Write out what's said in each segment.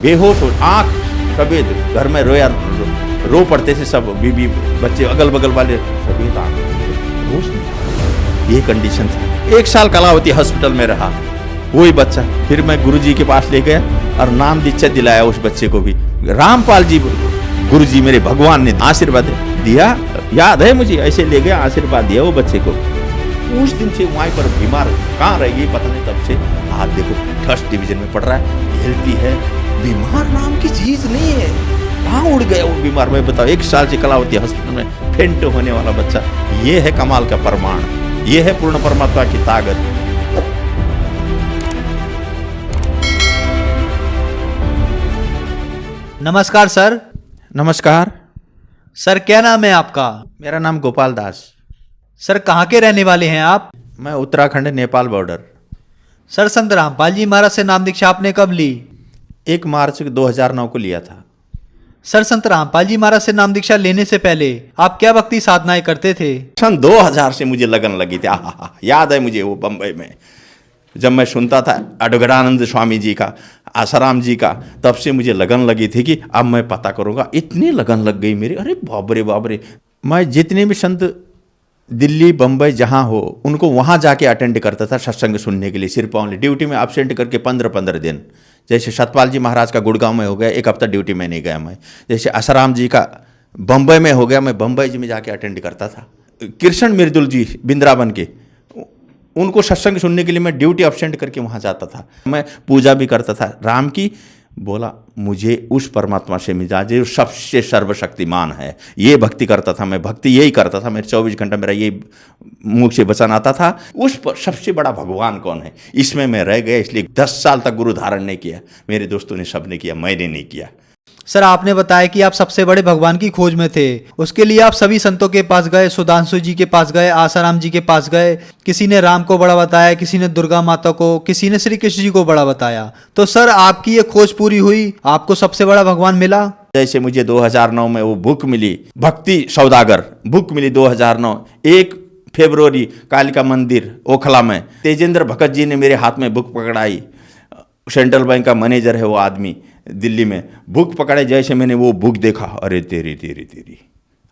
बेहोश हो, आंख सफेद, घर में रो पड़ते थे सब, बीबी बच्चे अगल बगल वाले, सफेद आंख, होश नहीं। ये कंडीशन था। 1 साल कलावती हॉस्पिटल में रहा वही बच्चा। फिर मैं गुरुजी के पास ले गया और नाम दीक्षा दिलाया उस बच्चे को भी। रामपाल जी गुरुजी मेरे भगवान ने आशीर्वाद दिया, याद है मुझे, ऐसे ले गया आशीर्वाद दिया वो बच्चे को। उस दिन से वहीं पर बीमार कहाँ रह गई पता नहीं, तब से आज देखो फर्स्ट डिवीजन में पढ़ रहा है, हेल्थी है। बीमार नाम की चीज नहीं है, कहाँ उड़ गया वो बीमार। मैं बताओ 1 साल से कलावती हॉस्पिटल में फेंट होने वाला बच्चा। ये है कमाल का प्रमाण, ये है पूर्ण परमात्मा की ताकत। नमस्कार सर। नमस्कार सर, क्या नाम है आपका? मेरा नाम गोपाल दास। सर, कहाँ के रहने वाले हैं आप? मैं उत्तराखंड नेपाल बॉर्डर। सर, संत रामपाल जी महाराज से नाम दीक्षा आपने कब ली? 1 मार्च 2009 को लिया था। सर, संत रामपाल जी महाराज से नाम दीक्षा लेने से पहले आप क्या भक्ति साधनाएं करते थे? सन 2000 से मुझे लगन लगी थी। याद है मुझे वो बम्बई में जब मैं सुनता था अडगड़ानंद स्वामी जी का, आसाराम जी का, तब से मुझे लगन लगी थी कि अब मैं पता करूँगा। इतनी लगन लग गई मेरी, अरे बाबरे बाबरे। मैं जितने भी संत दिल्ली बम्बई जहाँ हो उनको वहाँ जाके अटेंड करता था सत्संग सुनने के लिए, सिर्फ ओनली ड्यूटी में एब्सेंट करके 15-15 दिन। जैसे सतपाल जी महाराज का गुड़गांव में हो गया, 1 हफ्ता ड्यूटी में नहीं गया मैं। जैसे आसाराम जी का बम्बई में हो गया, मैं बम्बई जी में जाके अटेंड करता था। कृष्ण मिर्दुल जी बिंद्रावन के, उनको सत्संग सुनने के लिए मैं ड्यूटी एब्सेंट करके वहाँ जाता था। मैं पूजा भी करता था राम की। बोला मुझे उस परमात्मा से मिला जो सबसे सर्वशक्तिमान है, ये भक्ति करता था मैं। भक्ति यही करता था, मेरे 24 घंटा मेरा ये मुख से वचन आता था। उस पर सबसे बड़ा भगवान कौन है, इसमें मैं रह गया। इसलिए 10 साल तक गुरु धारण नहीं किया। मेरे दोस्तों ने सबने किया, मैंने नहीं किया। सर, आपने बताया कि आप सबसे बड़े भगवान की खोज में थे। उसके लिए आप सभी संतों के पास गए, सुधांशु जी के पास गए, आसाराम जी के पास गए। किसी ने राम को बड़ा बताया, किसी ने दुर्गा माता को, किसी ने श्री कृष्ण जी को बड़ा बताया। तो सर, आपकी ये खोज पूरी हुई, आपको सबसे बड़ा भगवान मिला। जैसे मुझे 2009 में वो बुक मिली, भक्ति सौदागर बुक मिली 2009, 1 फरवरी कालिका मंदिर ओखला में तेजेंद्र भगत जी ने मेरे हाथ में बुक पकड़ाई। सेंट्रल बैंक का मैनेजर है वो आदमी दिल्ली में। बुक पकड़े, जैसे मैंने वो बुक देखा, अरे तेरी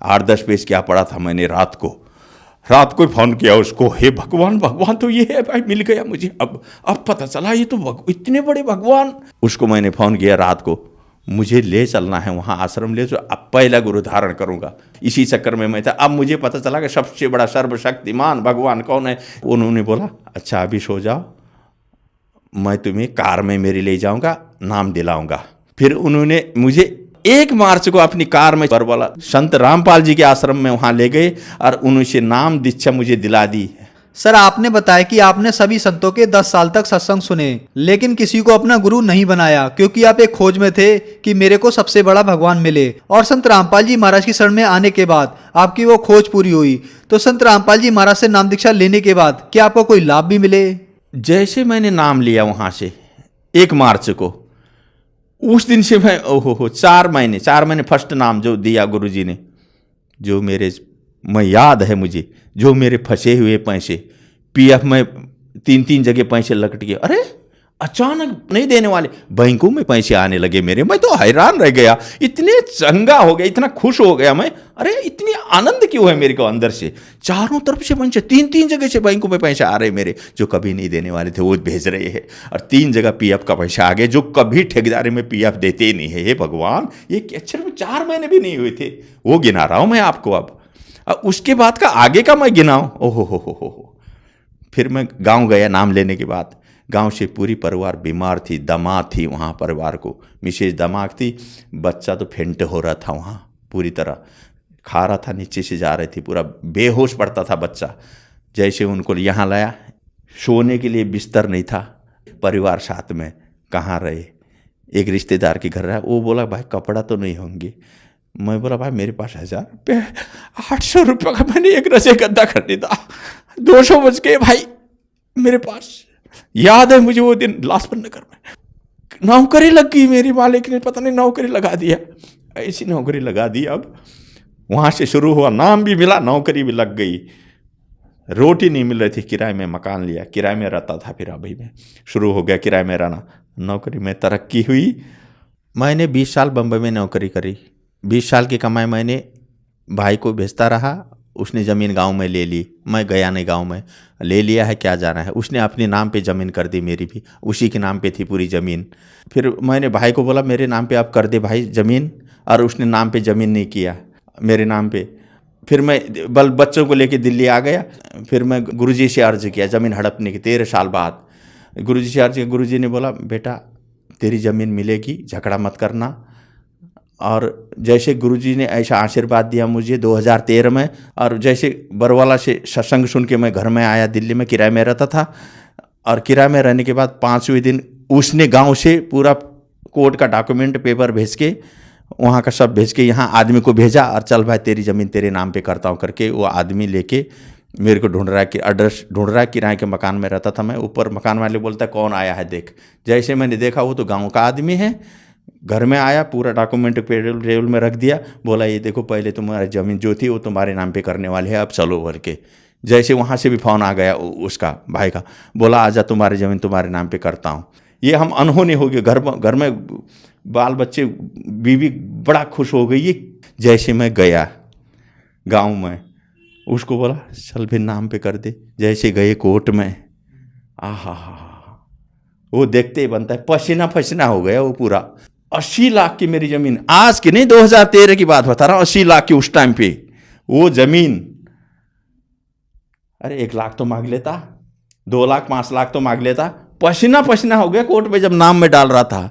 8-10 पेज क्या पढ़ा था मैंने। रात को फ़ोन किया उसको, हे भगवान, भगवान तो ये है भाई, मिल गया मुझे। अब पता चला ये तो इतने बड़े भगवान। उसको मैंने फ़ोन किया रात को, मुझे ले चलना है वहाँ आश्रम ले, तो अब पहला गुरु धारण करूँगा। इसी चक्कर में मैं था। अब मुझे पता चला कि सबसे बड़ा सर्वशक्तिमान भगवान कौन है। उन्होंने बोला अच्छा अभी सो जाओ, मैं तुम्हें कार में मेरी ले जाऊंगा, नाम दिलाऊंगा। फिर उन्होंने मुझे 1 मार्च को अपनी कार में बोला संत रामपाल जी के आश्रम में वहाँ ले गए और उनसे नाम दीक्षा मुझे दिला दी। सर, आपने बताया कि आपने सभी संतों के 10 साल तक सत्संग सुने, लेकिन किसी को अपना गुरु नहीं बनाया, क्योंकि आप एक खोज में थे कि मेरे को सबसे बड़ा भगवान मिले। और संत रामपाल जी महाराज की शरण में आने के बाद आपकी वो खोज पूरी हुई। तो संत रामपाल जी महाराज से नाम दीक्षा लेने के बाद क्या आपको कोई लाभ भी मिले? जैसे मैंने नाम लिया वहाँ से 1 मार्च को, उस दिन से मैं 4 महीने फर्स्ट नाम जो दिया गुरुजी ने, जो मेरे मैं याद है मुझे, जो मेरे फंसे हुए पैसे पीएफ में 3 जगह पैसे लकट गए। अरे अचानक नहीं देने वाले, बैंकों में पैसे आने लगे मेरे। मैं तो हैरान रह गया, इतने चंगा हो गया, इतना खुश हो गया मैं। अरे इतनी आनंद क्यों है मेरे को अंदर से। चारों तरफ से पैसे 3 जगह से बैंकों में पैसे आ रहे मेरे, जो कभी नहीं देने वाले थे वो भेज रहे हैं। और 3 जगह पीएफ का पैसा आ गया, जो कभी ठेकेदारी में पीएफ देते ही नहीं है। हे भगवान, ये अक्षर में 4 महीने भी नहीं हुए थे, वो गिना रहा हूँ मैं आपको। अब उसके बाद का आगे का मैं गिनाऊँ, ओहो। फिर मैं गाँव गया नाम लेने के बाद। गांव से पूरी परिवार बीमार थी, दमा थी वहाँ परिवार को, मिसेज दमाग थी, बच्चा तो फेंट हो रहा था वहाँ, पूरी तरह खा रहा था, नीचे से जा रही थी, पूरा बेहोश पड़ता था बच्चा। जैसे उनको यहाँ लाया, सोने के लिए बिस्तर नहीं था, परिवार साथ में कहाँ रहे। एक रिश्तेदार के घर रहा, वो बोला भाई कपड़ा तो नहीं होंगे। मैं बोला भाई मेरे पास 1000 रुपये, 800 रुपये का मैंने एक रसे गद्दा खरीदा, 200 बच गए भाई मेरे पास। याद है मुझे वो दिन लाजपत नगर में नौकरी लग गई मेरी, मालिक ने पता नहीं नौकरी लगा दिया, ऐसी नौकरी लगा दी। अब वहाँ से शुरू हुआ, नाम भी मिला, नौकरी भी लग गई, रोटी नहीं मिल रही थी, किराए में मकान लिया, किराए में रहता था। फिर अभी में शुरू हो गया किराए में रहना, नौकरी में तरक्की हुई। मैंने 20 साल बम्बई में नौकरी करी। 20 साल की कमाई मैंने भाई को भेजता रहा। उसने ज़मीन गांव में ले ली, मैं गया नहीं गांव में। ले लिया है, क्या जाना है। उसने अपने नाम पे ज़मीन कर दी, मेरी भी उसी के नाम पे थी पूरी ज़मीन। फिर मैंने भाई को बोला मेरे नाम पे आप कर दे भाई ज़मीन, और उसने नाम पे ज़मीन नहीं किया, मेरे नाम पे। फिर मैं बच्चों को लेके दिल्ली आ गया। फिर मैं गुरुजी से अर्ज़ किया ज़मीन हड़पने की 13 साल बाद। गुरुजी से अर्ज़ किया, गुरुजी ने बोला बेटा तेरी ज़मीन मिलेगी, झगड़ा मत करना। और जैसे गुरुजी ने ऐसा आशीर्वाद दिया मुझे 2013 में, और जैसे बरवाला से सत्संग सुन के मैं घर में आया, दिल्ली में किराए में रहता था। और किराए में रहने के बाद 5वें दिन उसने गांव से पूरा कोर्ट का डॉक्यूमेंट पेपर भेज के, वहाँ का सब भेज के यहाँ आदमी को भेजा, और चल भाई तेरी ज़मीन तेरे नाम पे करता हूँ करके वो आदमी लेके मेरे को ढूंढ रहा है कि एड्रेस ढूंढ रहा है। किराए के मकान में रहता था मैं। ऊपर मकान वाले बोलता है कौन आया है देख। जैसे मैंने देखा वो तो गाँव का आदमी है। घर में आया, पूरा डॉक्यूमेंट टेबल में रख दिया, बोला ये देखो पहले तुम्हारी ज़मीन जो थी वो तुम्हारे नाम पे करने वाले है, अब चलो भर के। जैसे वहाँ से भी फ़ोन आ गया उसका भाई का, बोला आजा तुम्हारी ज़मीन तुम्हारे नाम पे करता हूँ। ये हम अनहोनी हो गए। घर में बाल बच्चे बीवी बड़ा खुश हो गई। जैसे मैं गया गांव में, उसको बोला चल भी नाम पे कर दे। जैसे गए कोर्ट में, आहा वो देखते ही बनता है पसीना पसीना हो गया वो पूरा। 80 लाख की मेरी ज़मीन, आज की नहीं 2013 की बात बता रहा हूँ, 80 लाख की उस टाइम पे वो ज़मीन। अरे 1 लाख तो मांग लेता, 2 लाख 5 लाख तो मांग लेता। पसीना पसीना हो गया कोर्ट में जब नाम में डाल रहा था।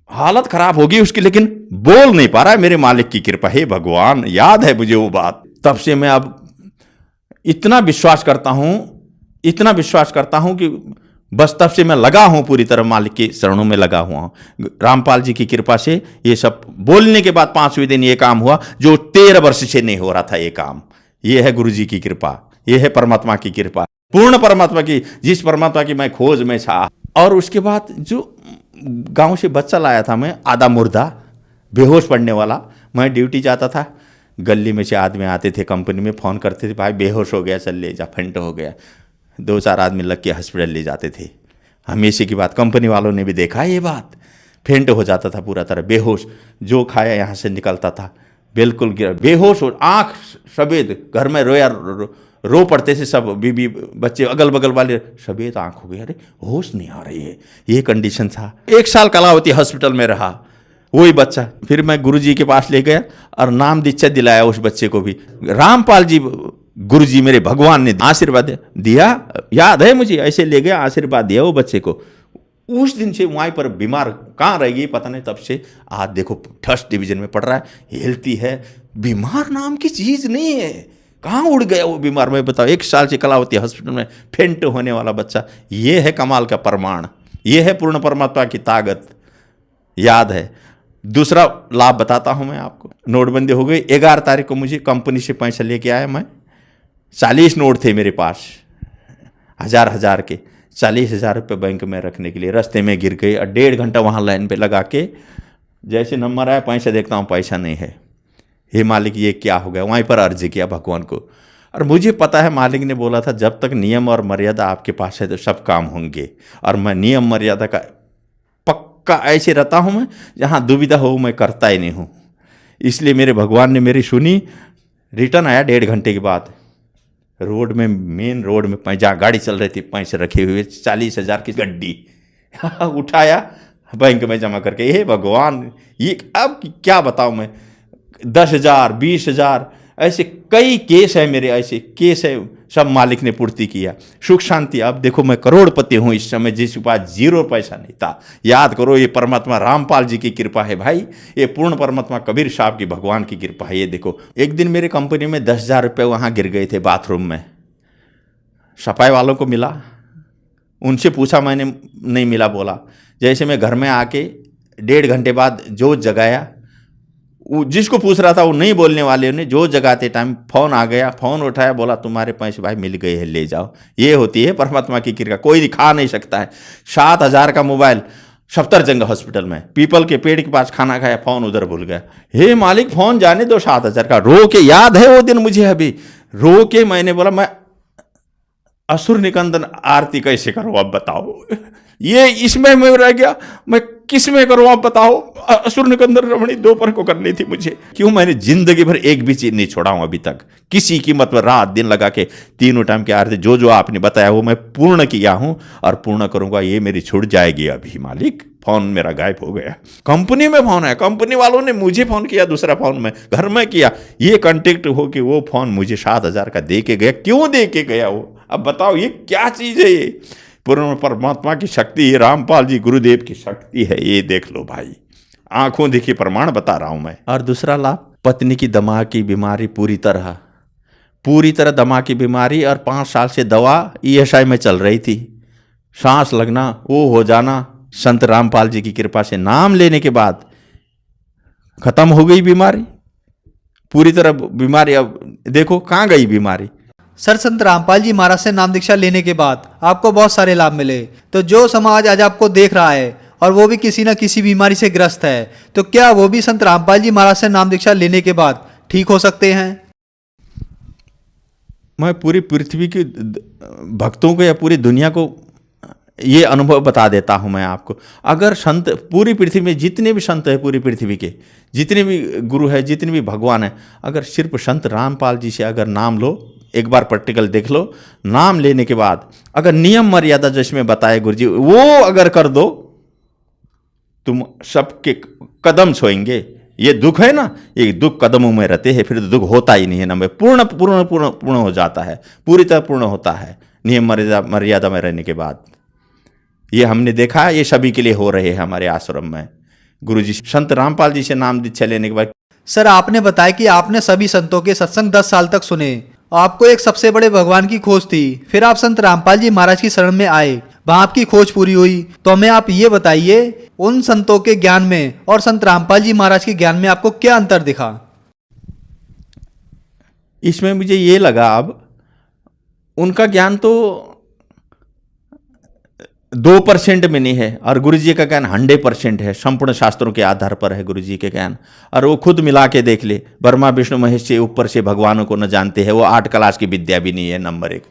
हालत खराब होगी उसकी, लेकिन बोल नहीं पा रहा है। मेरे मालिक की कृपा है भगवान, याद है मुझे वो बात। तब से मैं अब इतना विश्वास करता हूँ कि बस तब से मैं लगा हूँ पूरी तरह, मालिक के शरणों में लगा हुआ हूँ। रामपाल जी की कृपा से ये सब बोलने के बाद 5वें दिन ये काम हुआ जो 13 वर्ष से नहीं हो रहा था ये काम। ये है गुरु जी की कृपा, ये है परमात्मा की कृपा, पूर्ण परमात्मा की, जिस परमात्मा की मैं खोज में था। और उसके बाद जो गांव से बच्चा लाया था मैं, आधा मुर्दा बेहोश पड़ने वाला। मैं ड्यूटी जाता था, गली में से आदमी आते थे, कंपनी में फ़ोन करते थे भाई बेहोश हो गया चल ले जा, फेंट हो गया। 2-4 आदमी लग के हॉस्पिटल ले जाते थे। हमेशा की बात, कंपनी वालों ने भी देखा ये बात। फेंट हो जाता था पूरा तरह बेहोश, जो खाया यहाँ से निकलता था बिल्कुल गिरा बेहोश हो, आँख सफ़ेद। घर में रो पड़ते थे सब, बीबी बच्चे अगल बगल वाले, सफ़ेद आँख हो गई, अरे होश नहीं आ रही है, ये कंडीशन था। 1 साल कलावती हॉस्पिटल में रहा वही बच्चा। फिर मैं गुरुजी के पास ले गया और नाम दीक्षा दिलाया उस बच्चे को भी। रामपाल जी गुरुजी मेरे भगवान ने आशीर्वाद दिया, याद है मुझे, ऐसे ले गया आशीर्वाद दिया वो बच्चे को। उस दिन से वहीं पर बीमार कहाँ रह गई पता नहीं, तब से आज देखो 1st डिवीज़न में पढ़ रहा है, हेल्थी है। बीमार नाम की चीज़ नहीं है, कहाँ उड़ गया वो बीमार। मैं बताओ 1 साल से कलावती हॉस्पिटल में फेंट होने वाला बच्चा। ये है कमाल का प्रमाण, ये है पूर्ण परमात्मा की ताकत, याद है। दूसरा लाभ बताता हूँ मैं आपको। नोटबंदी हो गई, 11 तारीख को मुझे कंपनी से पैसा लेके आया मैं। 40 नोट थे मेरे पास, 1000 के। 40,000 रुपये बैंक में रखने के लिए रास्ते में गिर गए और 1.5 घंटा वहाँ लाइन पे लगा के जैसे नंबर आया पैसा देखता हूँ पैसा नहीं है। हे मालिक ये क्या हो गया, वहीं पर अर्जी किया भगवान को। और मुझे पता है मालिक ने बोला था जब तक नियम और मर्यादा आपके पास है तो सब काम होंगे। और मैं नियम मर्यादा का पक्का ऐसे रहता हूँ, मैं जहाँ दुविधा हो मैं करता ही नहीं हूँ। इसलिए मेरे भगवान ने मेरी सुनी। रिटर्न आया 1.5 घंटे के बाद, रोड में, मेन रोड में जहाँ गाड़ी चल रही थी, पैसे रखे हुए 40,000 की गड्डी उठाया बैंक में जमा करके। हे भगवान, ये अब क्या बताऊँ मैं, 10,000 20,000 ऐसे कई केस है मेरे, ऐसे केस है, सब मालिक ने पूर्ति किया। सुख शांति। अब देखो मैं करोड़पति हूँ इस समय, जिसके पास 0 पैसा नहीं था। याद करो ये परमात्मा रामपाल जी की कृपा है भाई, ये पूर्ण परमात्मा कबीर साहब की भगवान की कृपा है। ये देखो एक दिन मेरे कंपनी में 10,000 रुपये वहाँ गिर गए थे बाथरूम में। सफाई वालों को मिला, उनसे पूछा मैंने, नहीं मिला। बोला जैसे मैं घर में आके 1.5 घंटे बाद जोत जगाया, जिसको पूछ रहा था वो नहीं बोलने वाले ने जोत जगाते टाइम फ़ोन आ गया, फ़ोन उठाया, बोला तुम्हारे पैसे भाई मिल गए हैं, ले जाओ। ये होती है परमात्मा की कृपा, कोई दिखा नहीं सकता है। 7,000 का मोबाइल सफदरजंग हॉस्पिटल में, पीपल के पेड़ के पास खाना खाया, फ़ोन उधर भूल गया। हे मालिक फ़ोन जाने दो, 7,000 का। रो के, याद है वो दिन मुझे अभी, रो के मैंने बोला मैं असुर निकंदन आरती कैसे करूं आप बताओ। ये इसमें मैं रह गया, मैं किस में करूं आप बताओ। असुर निकंदन रमणी दोपहर को करनी थी मुझे। क्यों मैंने जिंदगी भर एक भी चीज नहीं छोड़ा हूं अभी तक, किसी कीमत पर रात दिन लगा के तीनों टाइम की आरती जो जो आपने बताया वो मैं पूर्ण किया हूं और पूर्ण करूंगा। ये मेरी छूट जाएगी अभी मालिक। फोन मेरा गायब हो गया, कंपनी में फोन है, कंपनी वालों ने मुझे फोन किया, दूसरा फोन में घर में किया, ये कांटेक्ट हो कि वो फोन मुझे 7,000 का दे के गया। क्यों दे के गया वो, अब बताओ ये क्या चीज है। ये पूर्ण परमात्मा की शक्ति, ये रामपाल जी गुरुदेव की शक्ति है, ये देख लो भाई, आंखों देखी प्रमाण बता रहा हूं मैं। और दूसरा लाभ, पत्नी की दिमाग की बीमारी पूरी तरह दिमाग की बीमारी, और 5 साल से दवा ESI में चल रही थी, सांस लगना वो हो जाना, संत रामपाल जी की कृपा से नाम लेने के बाद खत्म हो गई बीमारी पूरी तरह। बीमारी अब देखो कहाँ गई बीमारी। सर, संत रामपाल जी महाराज से नाम दीक्षा लेने के बाद आपको बहुत सारे लाभ मिले, तो जो समाज आज आपको देख रहा है और वो भी किसी न किसी बीमारी से ग्रस्त है, तो क्या वो भी संत रामपाल जी महाराज से नाम दीक्षा लेने के बाद ठीक हो सकते हैं? मैं पूरी पृथ्वी के भक्तों को या पूरी दुनिया को ये अनुभव बता देता हूं मैं आपको। अगर संत पूरी पृथ्वी में जितने भी संत है, पूरी पृथ्वी के जितने भी गुरु है, जितने भी भगवान है, अगर सिर्फ संत रामपाल जी से अगर नाम लो, एक बार प्रैक्टिकल देख लो, नाम लेने के बाद अगर नियम मर्यादा जिसमें बताए गुरु जी वो अगर कर दो, तुम सबके कदम छोएंगे। ये दुख है ना, ये दुख कदमों में रहते हैं, फिर तो दुख होता ही नहीं है ना, पूर्ण पूर्ण पूर्ण पूर्ण हो जाता है, पूरी तरह पूर्ण होता है नियम मर्यादा में रहने के बाद। ये हमने देखा है, ये सभी के लिए हो रहे हैं हमारे आश्रम में। गुरुजी संत रामपाल जी से नाम दीक्षा लेने के बाद। सर, आपने बताया कि आपने सभी संतों के सत्संग 10 साल तक सुने, आपको एक सबसे बड़े भगवान की खोज थी, फिर आप संत रामपाल जी महाराज की शरण में आए, वहां आपकी खोज पूरी हुई। तो हमें आप ये बताइए, उन संतों के ज्ञान में और संत रामपाल जी महाराज के ज्ञान में आपको क्या अंतर दिखा? इसमें मुझे ये लगा, अब उनका ज्ञान तो 2% में नहीं है और गुरुजी का ज्ञान 100% है, संपूर्ण शास्त्रों के आधार पर है गुरुजी के ज्ञान। और वो खुद मिला के देख ले, ब्रह्मा विष्णु महेश से ऊपर से भगवानों को न जानते हैं, वो 8 क्लास की विद्या भी नहीं है, नंबर 1।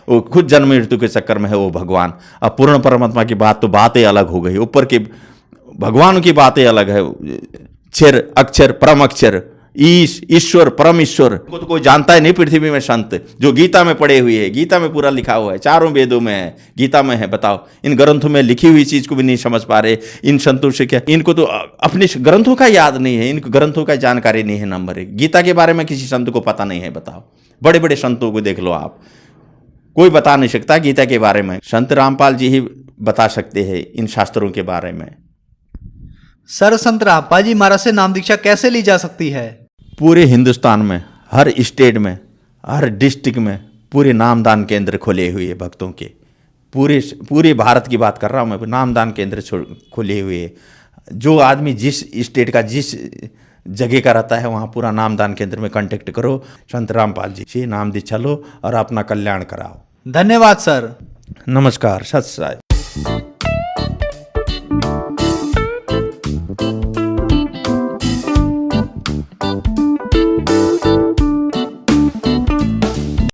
वो खुद जन्म मृत्यु के चक्कर में है वो भगवान। अब पूर्ण परमात्मा की बात तो बातें अलग हो गई, ऊपर के भगवान की बातें अलग है, क्षर अक्षर परम अक्षर, ईश्वर परम ईश्वर को तो कोई जानता है नहीं पृथ्वी में। संत जो गीता में पढ़े हुए है, गीता में पूरा लिखा हुआ है, 4 वेदों में है, गीता में है। बताओ, इन ग्रंथों में लिखी हुई चीज को भी नहीं समझ पा रहे इन संतों से। क्या इनको तो अपने ग्रंथों का याद नहीं है, इनको ग्रंथों का जानकारी नहीं है, नंबर 1। गीता के बारे में किसी संत को पता नहीं है। बताओ, बड़े बड़े संतों को देख लो आप, कोई बता नहीं सकता गीता के बारे में, संत रामपाल जी ही बता सकते हैं इन शास्त्रों के बारे में। सर, संत रामपाल जी महाराज से नाम दीक्षा कैसे ली जा सकती है? पूरे हिंदुस्तान में, हर स्टेट में, हर डिस्ट्रिक्ट में पूरे नामदान केंद्र खुले हुए हैं भक्तों के। पूरे भारत की बात कर रहा हूँ मैं, नामदान केंद्र खुले हुए हैं। जो आदमी जिस स्टेट का जिस जगह का रहता है वहाँ पूरा नामदान केंद्र में कांटेक्ट करो, संत रामपाल जी से नाम दीक्षा लो और अपना कल्याण कराओ। धन्यवाद सर। नमस्कार, सत श्री अकाल।